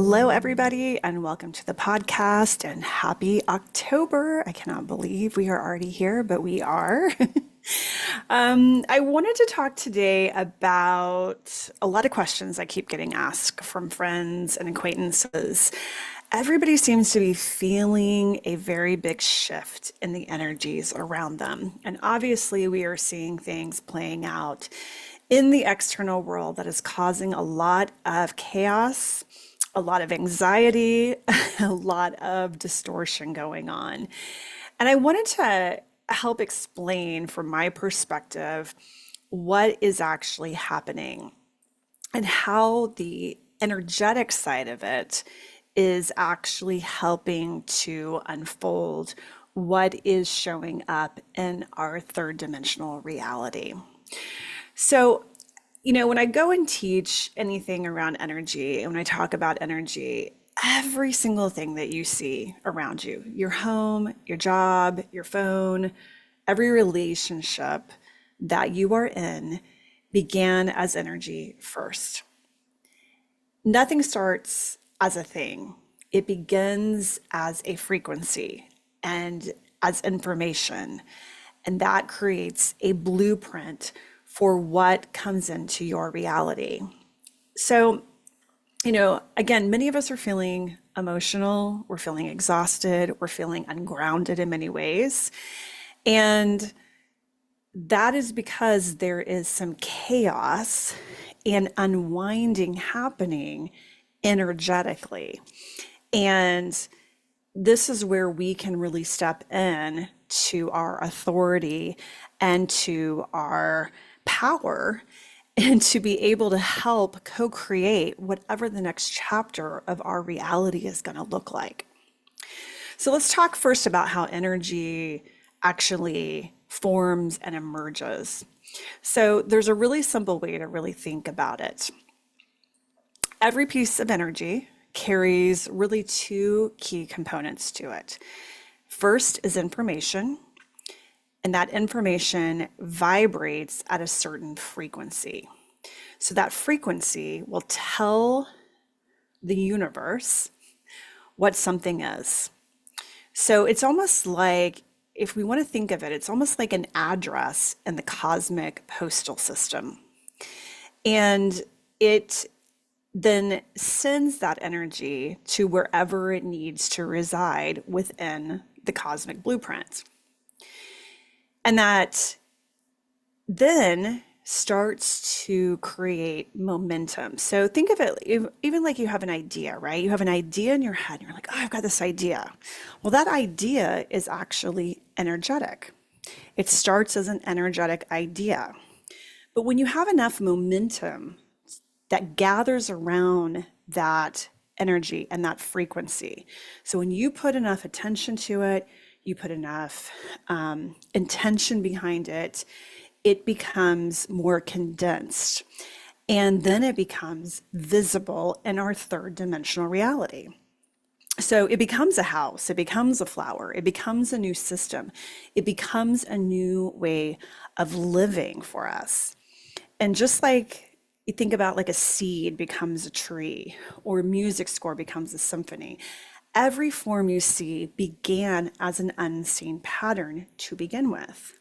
Hello, everybody, and welcome to the podcast and happy October. I cannot believe we are already here, but we are. I wanted to talk today about a lot of questions I keep getting asked from friends and acquaintances. Everybody seems to be feeling a very big shift in the energies around them. And obviously, we are seeing things playing out in the external world that is causing a lot of chaos, a lot of anxiety, a lot of distortion going on. And I wanted to help explain from my perspective what is actually happening and how the energetic side of it is actually helping to unfold what is showing up in our third dimensional reality. So, when I go and teach anything around energy, and when I talk about energy, every single thing that you see around you, your home, your job, your phone, every relationship that you are in began as energy first. Nothing starts as a thing. It begins as a frequency and as information, and that creates a blueprint for what comes into your reality. So, again, many of us are feeling emotional, we're feeling exhausted, we're feeling ungrounded in many ways. And that is because there is some chaos and unwinding happening energetically. And this is where we can really step in to our authority and to our power and to be able to help co-create whatever the next chapter of our reality is going to look like. So let's talk first about how energy actually forms and emerges. So there's a really simple way to really think about it. Every piece of energy carries really two key components to it. First is information, and that information vibrates at a certain frequency. So that frequency will tell the universe what something is. So it's almost like, if we want to think of it, it's almost like an address in the cosmic postal system. And it then sends that energy to wherever it needs to reside within the cosmic blueprint. And that then starts to create momentum. So think of it even like you have an idea, right? You have an idea in your head, and you're like, oh, I've got this idea. Well, that idea is actually energetic. It starts as an energetic idea. But when you have enough momentum that gathers around that energy and that frequency, so when you put enough attention to it, you put enough intention behind it, it becomes more condensed. And then it becomes visible in our third dimensional reality. So it becomes a house, it becomes a flower, it becomes a new system, it becomes a new way of living for us. And just like you think about, like a seed becomes a tree, or a music score becomes a symphony, every form you see began as an unseen pattern to begin with.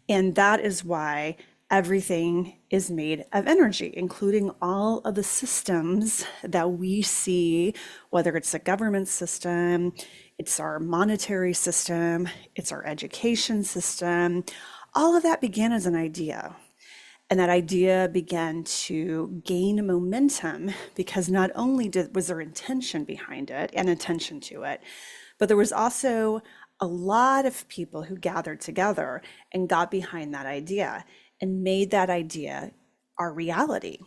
And that is why everything is made of energy, including all of the systems that we see, whether it's the government system, it's our monetary system, it's our education system. All of that began as an idea. And that idea began to gain momentum because not only was there intention behind it and attention to it, but there was also a lot of people who gathered together and got behind that idea and made that idea our reality.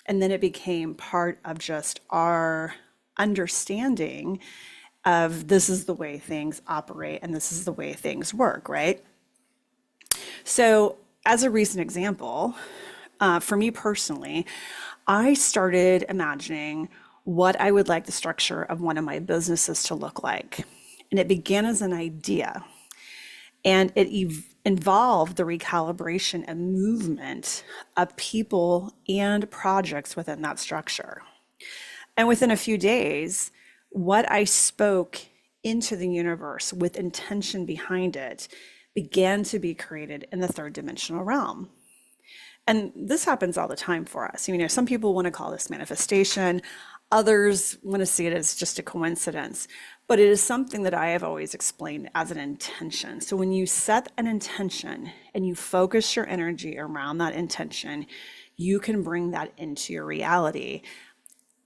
And then it became part of just our understanding of, this is the way things operate and this is the way things work, right? So as a recent example, for me personally, I started imagining what I would like the structure of one of my businesses to look like. And it began as an idea. And it involved the recalibration and movement of people and projects within that structure. And within a few days, what I spoke into the universe with intention behind it began to be created in the third dimensional realm. And this happens all the time for us. You know, some people want to call this manifestation, others want to see it as just a coincidence. But it is something that I have always explained as an intention. So when you set an intention and you focus your energy around that intention, you can bring that into your reality.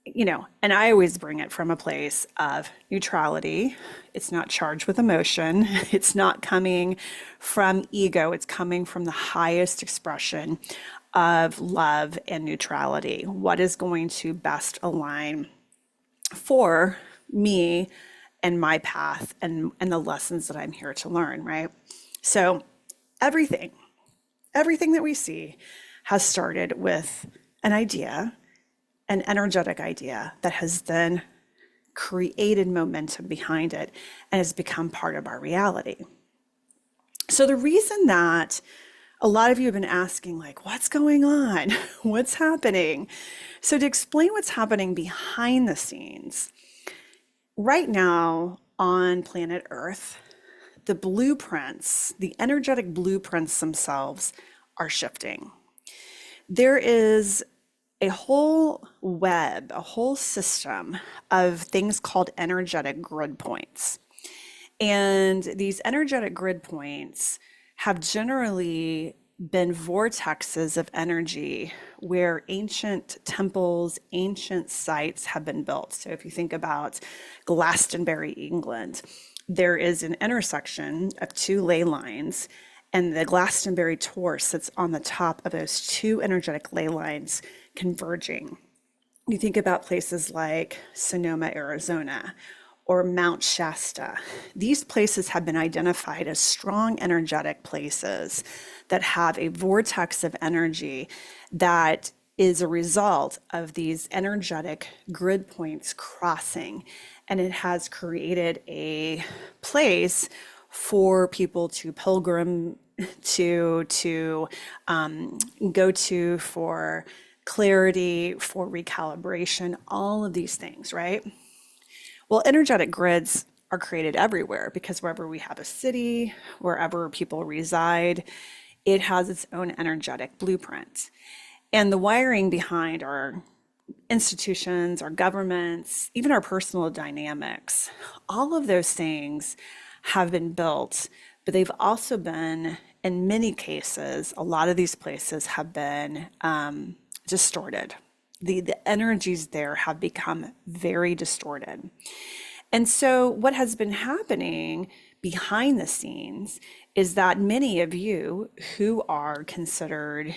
You know, and I always bring it from a place of neutrality. It's not charged with emotion. It's not coming from ego. It's coming from the highest expression of love and neutrality. What is going to best align for me and my path and the lessons that I'm here to learn, right? So everything, everything that we see has started with an idea, an energetic idea that has then created momentum behind it and has become part of our reality. So the reason that a lot of you have been asking, like, what's going on? What's happening? So to explain what's happening behind the scenes, right now on planet Earth, the blueprints, the energetic blueprints themselves are shifting. There is a whole web, a whole system of things called energetic grid points. And these energetic grid points have generally been vortexes of energy where ancient temples, ancient sites have been built. So if you think about Glastonbury, England, there is an intersection of two ley lines, and the Glastonbury Tor sits on the top of those two energetic ley lines converging. You think about places like Sonoma, Arizona, or Mount Shasta. These places have been identified as strong energetic places that have a vortex of energy that is a result of these energetic grid points crossing. And it has created a place for people to pilgrim to go to for clarity, for recalibration, all of these things, right? Well, energetic grids are created everywhere because wherever we have a city, wherever people reside, it has its own energetic blueprint. And the wiring behind our institutions, our governments, even our personal dynamics, all of those things have been built, but they've also been, in many cases, a lot of these places have been distorted. The energies there have become very distorted. And so what has been happening behind the scenes is that many of you who are considered,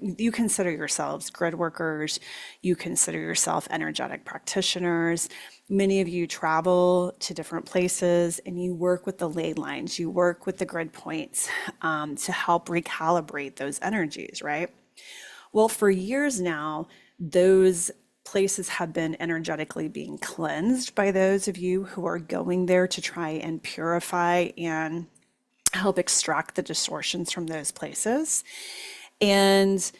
you consider yourselves grid workers, you consider yourself energetic practitioners. Many of you travel to different places and you work with the ley lines, you work with the grid points to help recalibrate those energies, right? Well, for years now, those places have been energetically being cleansed by those of you who are going there to try and purify and help extract the distortions from those places. And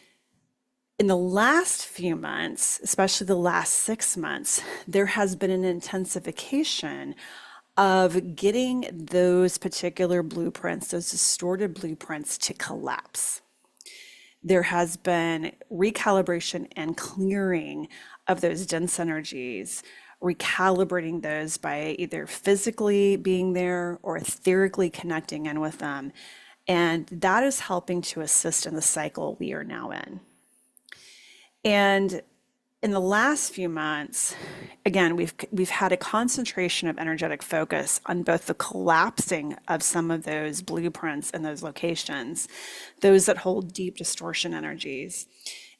in the last few months, especially the last 6 months, there has been an intensification of getting those particular blueprints, those distorted blueprints, to collapse. There has been recalibration and clearing of those dense energies, recalibrating those by either physically being there or etherically connecting in with them. And that is helping to assist in the cycle we are now in. And in the last few months, again, we've had a concentration of energetic focus on both the collapsing of some of those blueprints and those locations, those that hold deep distortion energies,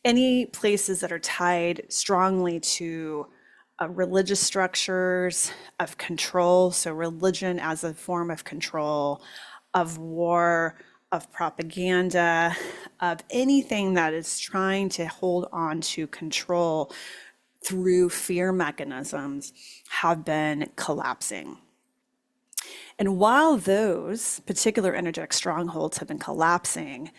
any places that are tied strongly to religious structures of control, so religion as a form of control, of war, of propaganda, of anything that is trying to hold on to control through fear mechanisms have been collapsing. And while those particular energetic strongholds have been collapsing,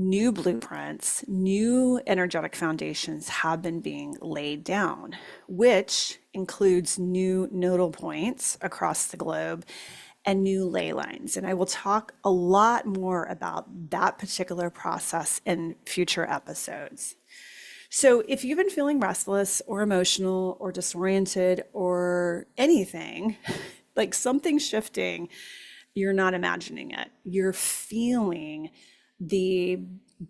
new blueprints, new energetic foundations have been being laid down, which includes new nodal points across the globe and new ley lines. And I will talk a lot more about that particular process in future episodes. So if you've been feeling restless or emotional or disoriented or anything, like something shifting, you're not imagining it. You're feeling the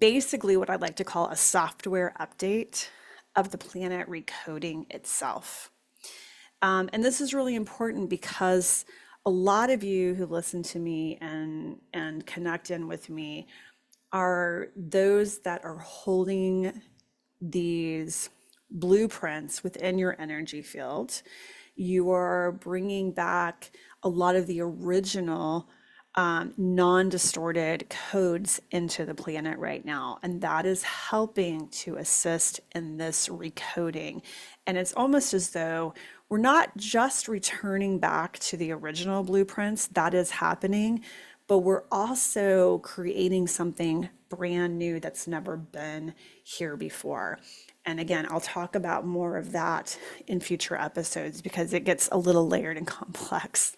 basically what I'd like to call a software update of the planet recoding itself. And this is really important because a lot of you who listen to me and connect in with me are those that are holding these blueprints within your energy field. You are bringing back a lot of the original non-distorted codes into the planet right now. And that is helping to assist in this recoding. And it's almost as though we're not just returning back to the original blueprints, that is happening, but we're also creating something brand new that's never been here before. And again, I'll talk about more of that in future episodes because it gets a little layered and complex.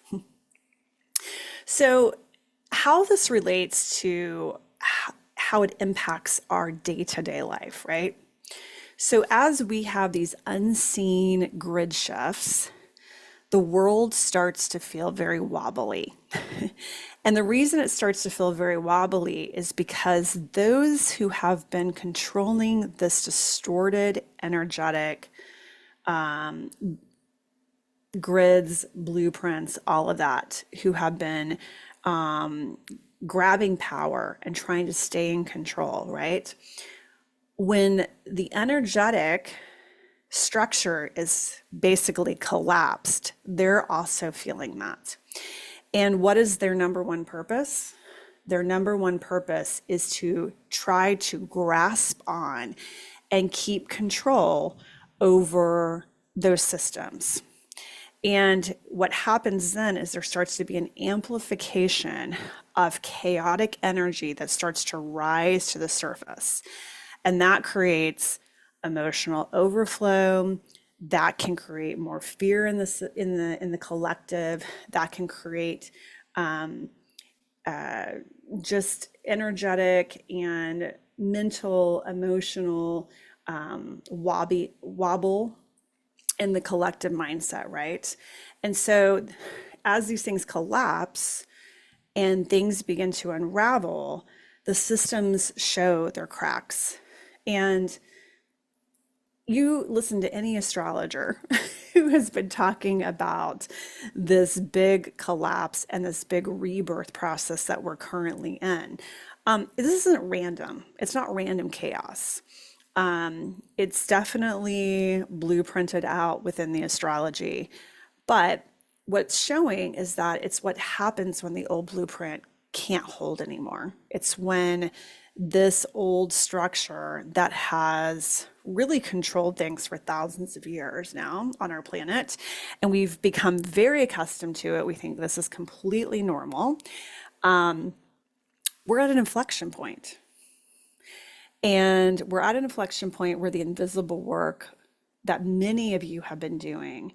So, how this relates to how it impacts our day-to-day life, right? So, as we have these unseen grid shifts, the world starts to feel very wobbly. And the reason it starts to feel very wobbly is because those who have been controlling this distorted energetic grids, blueprints, all of that, who have been grabbing power and trying to stay in control, right? When the energetic structure is basically collapsed, they're also feeling that. And what is their number one purpose? Their number one purpose is to try to grasp on and keep control over those systems. And what happens then is there starts to be an amplification of chaotic energy that starts to rise to the surface. And that creates emotional overflow. That can create more fear in the collective. That can create just energetic and mental, emotional wobble in the collective mindset, right? And so as these things collapse and things begin to unravel, the systems show their cracks. And you listen to any astrologer who has been talking about this big collapse and this big rebirth process that we're currently in. This isn't random. It's not random chaos. It's definitely blueprinted out within the astrology. But what's showing is that it's what happens when the old blueprint can't hold anymore. It's when this old structure that has really controlled things for thousands of years now on our planet, and we've become very accustomed to it. We think this is completely normal. We're at an inflection point. And we're at an inflection point where the invisible work that many of you have been doing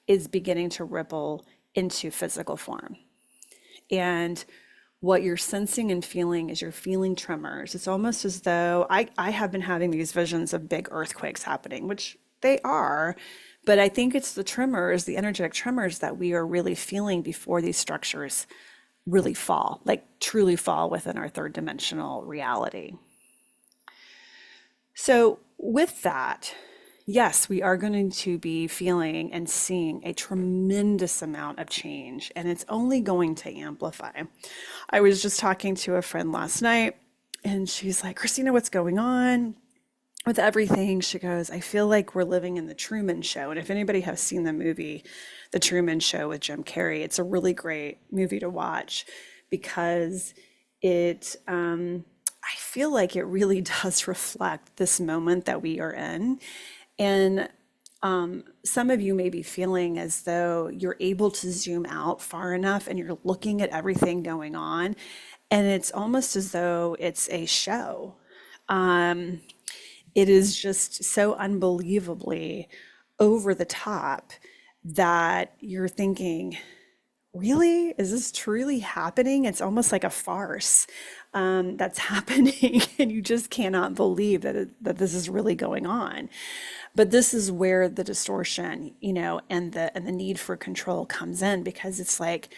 is beginning to ripple into physical form. And what you're sensing and feeling is you're feeling tremors. It's almost as though I have been having these visions of big earthquakes happening, which they are, but I think it's the tremors, the energetic tremors that we are really feeling before these structures really fall, like truly fall within our third dimensional reality. So with that, yes, we are going to be feeling and seeing a tremendous amount of change, and it's only going to amplify. I was just talking to a friend last night, and she's like, Christina, what's going on with everything? She goes, I feel like we're living in the Truman Show. And if anybody has seen the movie, The Truman Show with Jim Carrey, it's a really great movie to watch because I feel like it really does reflect this moment that we are in. And some of you may be feeling as though you're able to zoom out far enough and you're looking at everything going on. And it's almost as though it's a show. It is just so unbelievably over the top that you're thinking, really? Is this truly happening? It's almost like a farce that's happening, and you just cannot believe that this is really going on. But this is where the distortion, and the need for control comes in, because it's like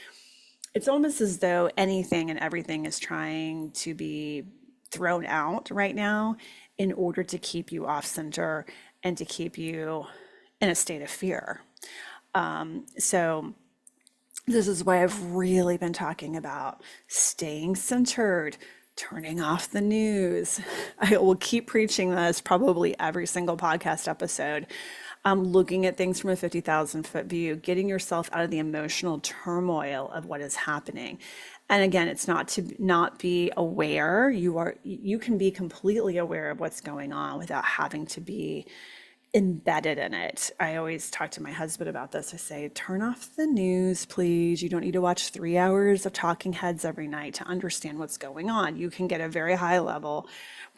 it's almost as though anything and everything is trying to be thrown out right now in order to keep you off center and to keep you in a state of fear. So this is why I've really been talking about staying centered, turning off the news. I will keep preaching this probably every single podcast episode. Looking at things from a 50,000-foot view, getting yourself out of the emotional turmoil of what is happening. And again, it's not to not be aware. You can be completely aware of what's going on without having to be embedded in it. I always talk to my husband about this. I say, turn off the news, please. You don't need to watch 3 hours of talking heads every night to understand what's going on. You can get a very high level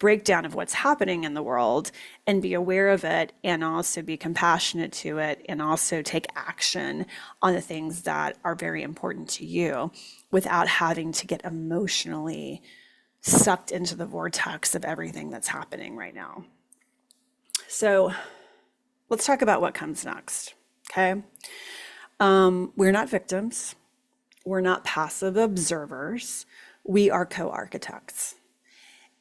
breakdown of what's happening in the world and be aware of it, and also be compassionate to it, and also take action on the things that are very important to you without having to get emotionally sucked into the vortex of everything that's happening right now. So let's talk about what comes next, okay? We're not victims. We're not passive observers. We are co-architects.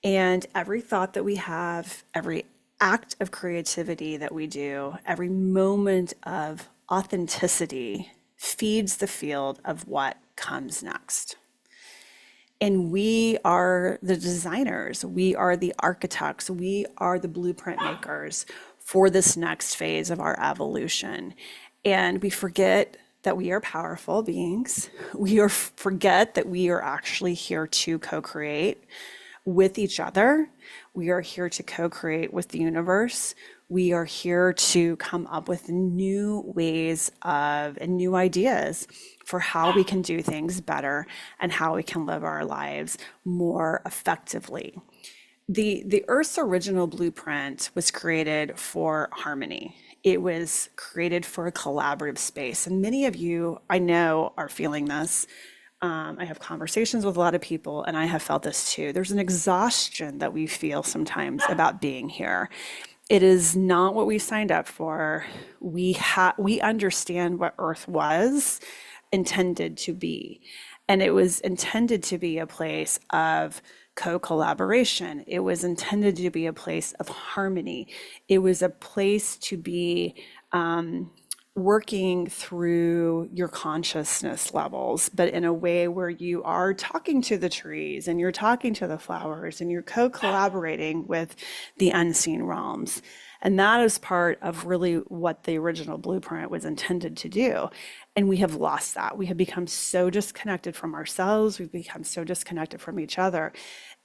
And every thought that we have, every act of creativity that we do, every moment of authenticity feeds the field of what comes next. And we are the designers, we are the architects, we are the blueprint makers for this next phase of our evolution. And we forget that we are powerful beings. Forget that we are actually here to co-create with each other. We are here to co-create with the universe. We are here to come up with new ways of and new ideas for how we can do things better and how we can live our lives more effectively. The Earth's original blueprint was created for harmony. It was created for a collaborative space. And many of you, I know, are feeling this. I have conversations with a lot of people, and I have felt this too. There's an exhaustion that we feel sometimes about being here. It is not what we signed up for. We understand what Earth was intended to be, and it was intended to be a place of co-collaboration. It was intended to be a place of harmony. It was a place to be working through your consciousness levels, but in a way where you are talking to the trees and you're talking to the flowers and you're co-collaborating with the unseen realms. And that is part of really what the original blueprint was intended to do. And we have lost that. We have become so disconnected from ourselves. We've become so disconnected from each other.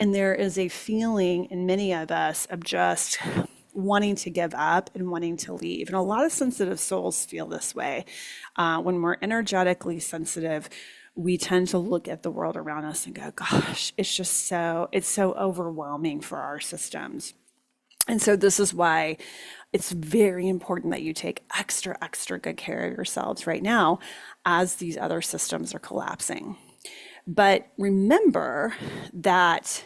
And there is a feeling in many of us of just wanting to give up and wanting to leave. And a lot of sensitive souls feel this way. When we're energetically sensitive, we tend to look at the world around us and go, gosh, it's so overwhelming for our systems. And so this is why it's very important that you take extra, extra good care of yourselves right now as these other systems are collapsing. But remember that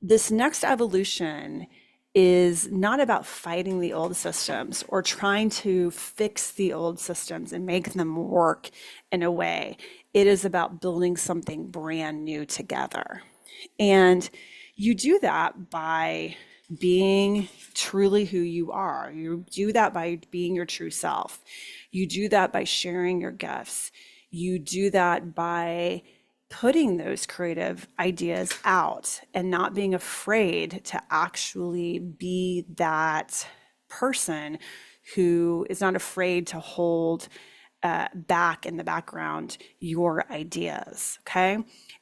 this next evolution is not about fighting the old systems or trying to fix the old systems and make them work in a way. It is about building something brand new together. And you do that by being truly who you are. You do that by being your true self. You do that by sharing your gifts. You do that by putting those creative ideas out and not being afraid to actually be that person who is not afraid to hold back in the background your ideas, okay?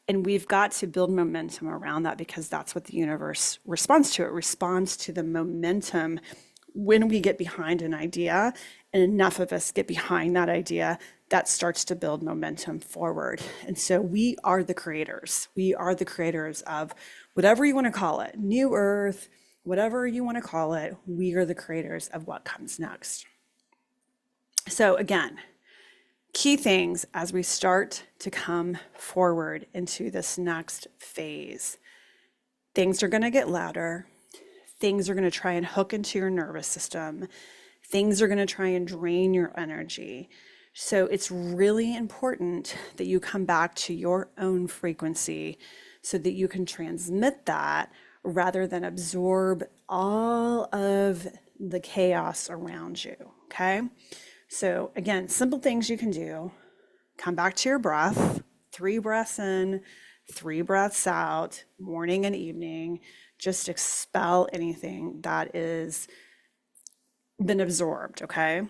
And we've got to build momentum around that, because that's what the universe responds to. It responds to the momentum when we get behind an idea, and enough of us get behind that idea, that starts to build momentum forward. And so we are the creators. We are the creators of whatever you want to call it, new earth, whatever you want to call it. We are the creators of what comes next. So again, key things as we start to come forward into this next phase. Things are going to get louder. Things are going to try and hook into your nervous system. Things are going to try and drain your energy. So it's really important that you come back to your own frequency so that you can transmit that rather than absorb all of the chaos around you. Okay. So again, simple things you can do. Come back to your breath, 3 breaths in, 3 breaths out, morning and evening. Just expel anything that is been absorbed, okay?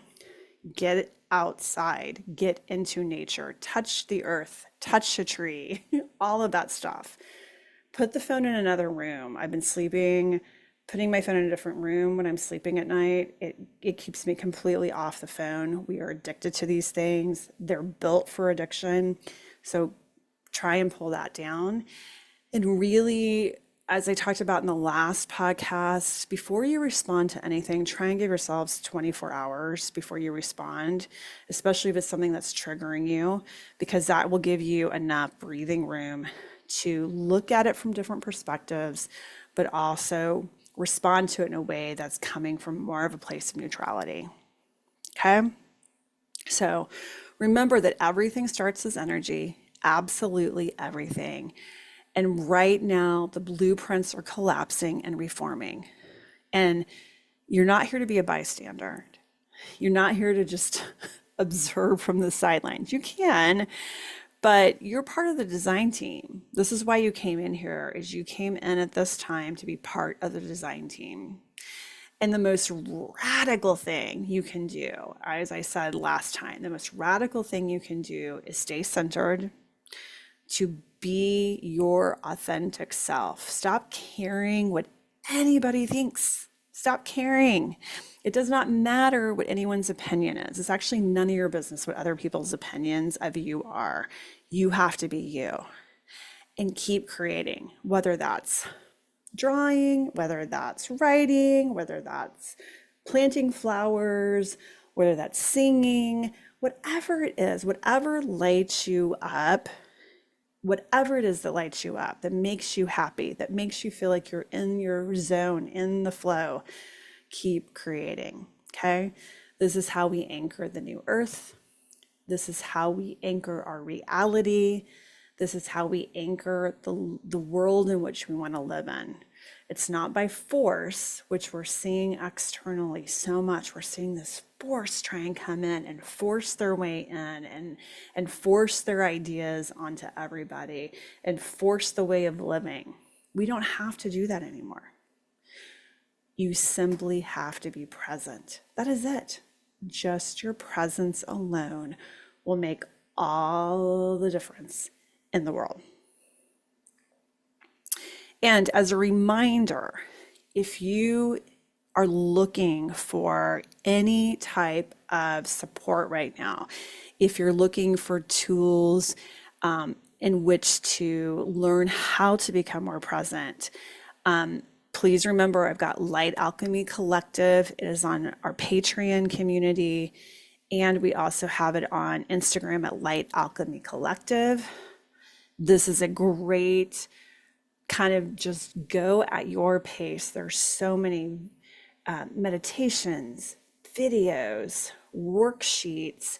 Get it outside, get into nature, touch the earth, touch a tree, all of that stuff. Put the phone in another room. I've been putting my phone in a different room when I'm sleeping at night. It keeps me completely off the phone. We are addicted to these things. They're built for addiction. So try and pull that down. And really, as I talked about in the last podcast, before you respond to anything, try and give yourselves 24 hours before you respond, especially if it's something that's triggering you, because that will give you enough breathing room to look at it from different perspectives, but also respond to it in a way that's coming from more of a place of neutrality. Okay? So remember that everything starts as energy, absolutely everything. And right now, the blueprints are collapsing and reforming. And you're not here to be a bystander. You're not here to just observe from the sidelines. You can, but you're part of the design team. This is why you came in here, is you came in at this time to be part of the design team. And the most radical thing you can do, as I said last time, the most radical thing you can do is stay centered, to be your authentic self. Stop caring what anybody thinks. Stop caring. It does not matter what anyone's opinion is. It's actually none of your business what other people's opinions of you are. You have to be you and keep creating, whether that's drawing, whether that's writing, whether that's planting flowers, whether that's singing, whatever it is, whatever lights you up. Whatever it is that lights you up, that makes you happy, that makes you feel like you're in your zone, in the flow, keep creating, okay? This is how we anchor the new earth. This is how we anchor our reality. This is how we anchor the world in which we want to live in. It's not by force, which we're seeing externally so much. We're seeing this force try and come in and force their way in and force their ideas onto everybody and force the way of living. We don't have to do that anymore. You simply have to be present. That is it. Just your presence alone will make all the difference in the world. And as a reminder, if you are looking for any type of support right now, if you're looking for tools in which to learn how to become more present, please remember I've got Light Alchemy Collective. It is on our Patreon community, and we also have it on Instagram at Light Alchemy Collective. This is a great kind of just go at your pace. There's so many meditations, videos, worksheets,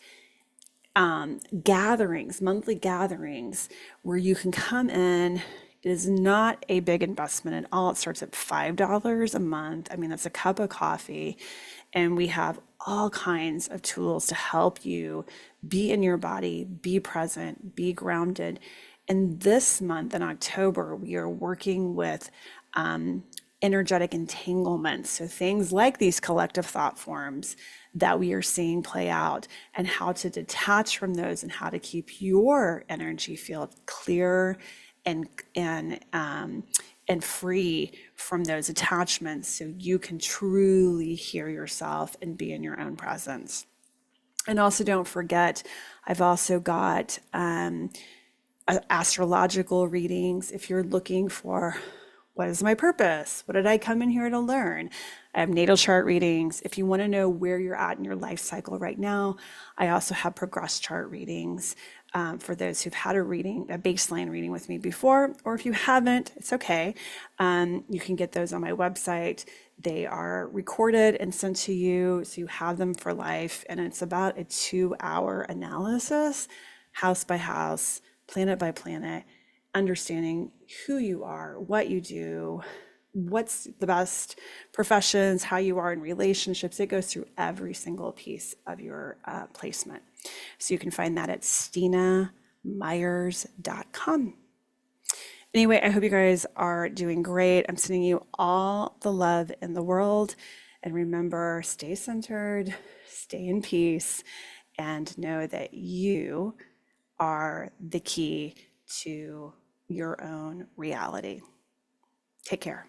gatherings, monthly gatherings where you can come in. It is not a big investment at all. It starts at $5 a month. I mean, that's a cup of coffee. And we have all kinds of tools to help you be in your body, be present, be grounded. And this month in October, we are working with energetic entanglements. So things like these collective thought forms that we are seeing play out, and how to detach from those and how to keep your energy field clear and free from those attachments so you can truly hear yourself and be in your own presence. And also don't forget, I've also got astrological readings if you're looking for what is my purpose? What did I come in here to learn? I have natal chart readings. If you want to know where you're at in your life cycle right now, I also have progress chart readings for those who've had a reading, a baseline reading with me before, or if you haven't, it's okay. You can get those on my website. They are recorded and sent to you, so you have them for life. And it's about a 2-hour analysis, house by house, planet by planet, understanding who you are, what you do, what's the best professions, how you are in relationships. It goes through every single piece of your placement. So you can find that at stinamyers.com. Anyway, I hope you guys are doing great. I'm sending you all the love in the world. And remember, stay centered, stay in peace, and know that you are the key to your own reality. Take care.